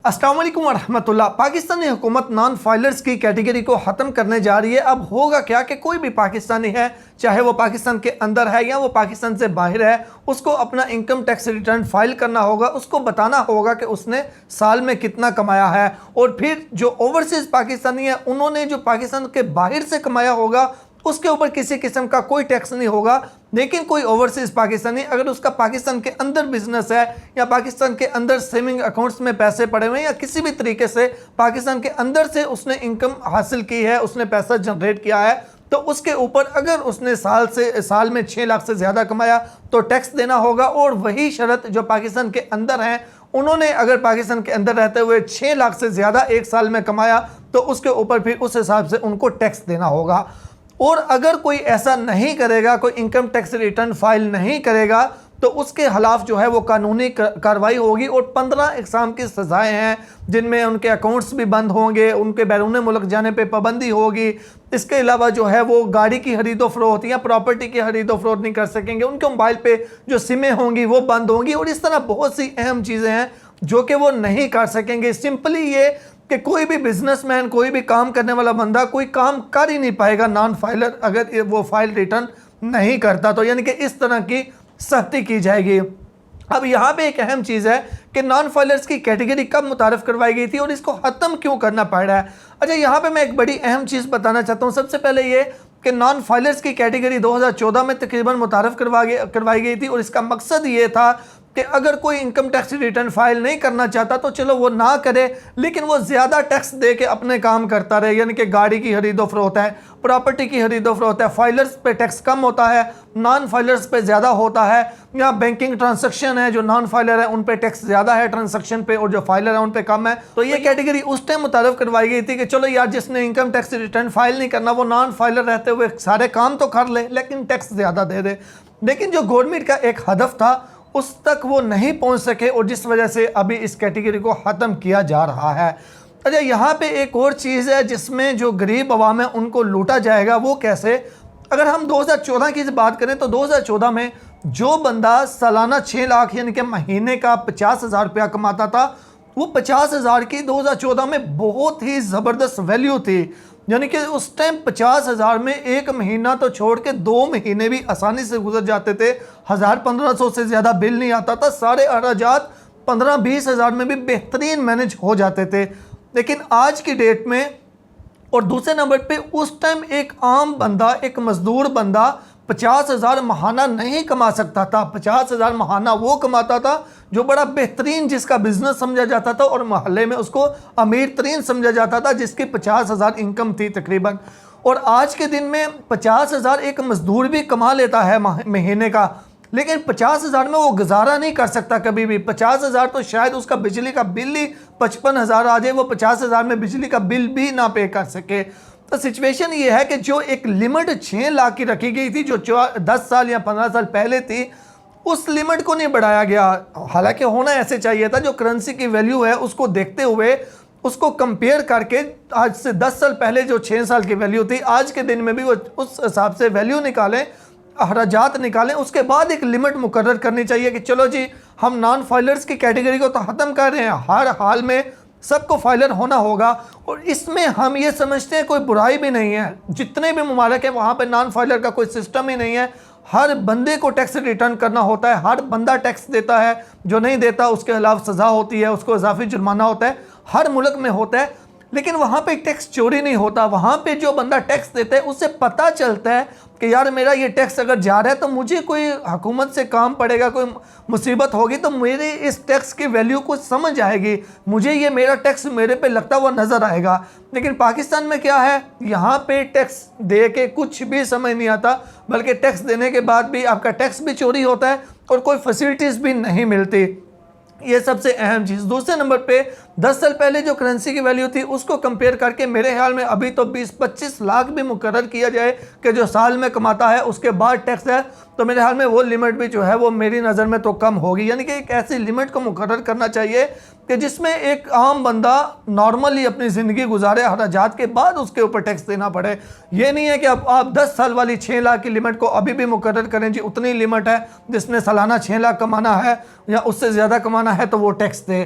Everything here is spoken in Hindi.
अस्सलाम वालेकुम वरहमतुल्लाह। पाकिस्तानी हुकूमत नॉन फाइलर्स की कैटेगरी को ख़त्म करने जा रही है। अब होगा क्या कि कोई भी पाकिस्तानी है, चाहे वो पाकिस्तान के अंदर है या वो पाकिस्तान से बाहर है, उसको अपना इनकम टैक्स रिटर्न फाइल करना होगा। उसको बताना होगा कि उसने साल में कितना कमाया है। और फिर जो ओवरसीज़ पाकिस्तानी है, उन्होंने जो पाकिस्तान के बाहर से कमाया होगा उसके ऊपर किसी किस्म का कोई टैक्स नहीं होगा। लेकिन कोई ओवरसीज़ पाकिस्तानी अगर उसका पाकिस्तान के अंदर बिजनेस है या पाकिस्तान के अंदर सेविंग अकाउंट्स में पैसे पड़े हुए हैं या किसी भी तरीके से पाकिस्तान के अंदर से उसने इनकम हासिल की है, उसने पैसा जनरेट किया है, तो उसके ऊपर अगर उसने साल में 6 लाख से ज़्यादा कमाया तो टैक्स देना होगा। और वही शर्त जो पाकिस्तान के अंदर हैं, उन्होंने अगर पाकिस्तान के अंदर रहते हुए 6 लाख से ज़्यादा एक साल में कमाया तो उसके ऊपर फिर उस हिसाब से उनको टैक्स देना होगा। और अगर कोई ऐसा नहीं करेगा, कोई इनकम टैक्स रिटर्न फाइल नहीं करेगा, तो उसके खिलाफ जो है वो कानूनी कार्रवाई होगी। और 15 इकसाम की सज़ाएँ हैं, जिनमें उनके अकाउंट्स भी बंद होंगे, उनके बैरून मुल्क जाने पे पाबंदी होगी। इसके अलावा जो है वो गाड़ी की खरीदो फरोख्त या प्रॉपर्टी की खरीदो फरोख्त नहीं कर सकेंगे, उनके मोबाइल पे जो सिमें होंगी वो बंद होंगी। और इस तरह बहुत सी अहम चीज़ें हैं जो कि वो नहीं कर सकेंगे। सिंपली ये कि कोई भी बिजनेसमैन, कोई भी काम करने वाला बंदा कोई काम कर ही नहीं पाएगा नॉन फाइलर अगर वो फाइल रिटर्न नहीं करता, तो यानी कि इस तरह की सख्ती की जाएगी। अब यहाँ पे एक अहम चीज़ है कि नॉन फाइलर्स की कैटेगरी कब मुतारफ़ करवाई गई थी और इसको ख़त्म क्यों करना पड़ रहा है। अच्छा, यहाँ पे मैं एक बड़ी अहम चीज़ बताना चाहता हूँ। सबसे पहले ये कि नॉन फाइलर्स की कैटेगरी 2014 में तकरीबन मुतारफ़ करवाई गई थी। और इसका मकसद ये था कि अगर कोई इनकम टैक्स रिटर्न फाइल नहीं करना चाहता तो चलो वो ना करे, लेकिन वो ज़्यादा टैक्स दे के अपने काम करता रहे। यानी कि गाड़ी की खरीदो फरोख्त है, प्रॉपर्टी की खरीदो फरोख्त है, फाइलर्स पे टैक्स कम होता है, नॉन फाइलर्स पे ज़्यादा होता है। या बैंकिंग ट्रांसैक्शन है, जो नॉन फाइलर है उन पे टैक्स ज़्यादा है ट्रांसैक्शन पे, और जो फाइलर है उन पे कम है। तो ये कैटेगरी उस टाइम मुतारफ़ करवाई गई थी कि चलो यार, जिसने इनकम टैक्स रिटर्न फाइल नहीं करना वो नॉन फाइलर रहते हुए सारे काम तो कर ले, लेकिन टैक्स ज़्यादा दे दे। लेकिन जो गवर्नमेंट का एक हदफ था उस तक वो नहीं पहुंच सके, और जिस वजह से अभी इस कैटेगरी को ख़त्म किया जा रहा है। अच्छा, यहाँ पे एक और चीज़ है जिसमें जो गरीब अवाम है उनको लूटा जाएगा। वो कैसे? अगर हम 2014 की बात करें तो 2014 में जो बंदा सालाना 6 लाख यानी कि महीने का 50,000 रुपया कमाता था, वो 50,000 की 2014 में बहुत ही ज़बरदस्त वैल्यू थी। यानी कि उस टाइम 50,000 में एक महीना तो छोड़ के 2 महीने भी आसानी से गुजर जाते थे। 1,000-1,500 से ज़्यादा बिल नहीं आता था। सारे अखराजात 15-20 हज़ार में भी बेहतरीन मैनेज हो जाते थे। लेकिन आज की डेट में, और दूसरे नंबर पे उस टाइम एक आम बंदा, एक मजदूर बंदा 50,000 महाना नहीं कमा सकता था। 50,000 महाना वो कमाता था जो बड़ा बेहतरीन, जिसका बिजनेस समझा जाता था और मोहल्ले में उसको अमीर तरीन समझा जाता था, जिसकी 50,000 इनकम थी तकरीबन। और आज के दिन में 50,000 एक मजदूर भी कमा लेता है महीने का, लेकिन 50,000 में वो गुजारा नहीं कर सकता कभी भी। 50,000 तो शायद उसका बिजली का बिल ही 55,000 आ जाए, वो 50,000 में बिजली का बिल भी ना पे कर सके। तो सिचुएशन ये है कि जो एक लिमिट 6 लाख की रखी गई थी, जो 10 साल या 15 साल पहले थी, उस लिमिट को नहीं बढ़ाया गया। हालांकि होना ऐसे चाहिए था। जो करेंसी की वैल्यू है उसको देखते हुए, उसको कंपेयर करके, आज से 10 साल पहले जो 6 साल की वैल्यू थी, आज के दिन में भी वो उस हिसाब से वैल्यू निकालें, अखराजात निकालें। उसके बाद एक लिमिट मुकर्रर करनी चाहिए कि चलो जी, हम नॉन फाइलर्स की कैटेगरी को तो ख़त्म कर रहे हैं, हर हाल में सबको फाइलर होना होगा। और इसमें हम ये समझते हैं कोई बुराई भी नहीं है। जितने भी ममालिक हैं वहाँ पे नॉन फाइलर का कोई सिस्टम ही नहीं है। हर बंदे को टैक्स रिटर्न करना होता है, हर बंदा टैक्स देता है, जो नहीं देता उसके खिलाफ सज़ा होती है, उसको इजाफी जुर्माना होता है, हर मुल्क में होता है। लेकिन वहाँ पे टैक्स चोरी नहीं होता। वहाँ पे जो बंदा टैक्स देता है उससे पता चलता है कि यार, मेरा ये टैक्स अगर जा रहा है तो मुझे कोई हुकूमत से काम पड़ेगा, कोई मुसीबत होगी तो मेरे इस टैक्स की वैल्यू को समझ आएगी, मुझे ये मेरा टैक्स मेरे पे लगता हुआ नज़र आएगा। लेकिन पाकिस्तान में क्या है, यहाँ पे टैक्स दे के कुछ भी समझ नहीं आता, बल्कि टैक्स देने के बाद भी आपका टैक्स भी चोरी होता है और कोई फैसिलिटीज़ भी नहीं मिलती। ये सबसे अहम चीज़। दूसरे नंबर पे 10 साल पहले जो करेंसी की वैल्यू थी उसको कंपेयर करके मेरे ख्याल में अभी तो 20-25 लाख भी मुकर्रर किया जाए कि जो साल में कमाता है उसके बाद टैक्स है, तो मेरे ख्याल में वो लिमिट भी जो है वो मेरी नज़र में तो कम होगी। यानी कि एक ऐसी लिमिट को मुकर्रर करना चाहिए कि जिसमें एक आम बंदा नॉर्मली अपनी ज़िंदगी गुजारे, अखराजात के बाद उसके ऊपर टैक्स देना पड़े। ये नहीं है कि अब आप 10 साल वाली 6 लाख की लिमिट को अभी भी मुकर्रर करें जी, उतनी लिमिट है, जिसने सालाना 6 लाख कमाना है या उससे ज़्यादा कमाना है तो वो टैक्स दे।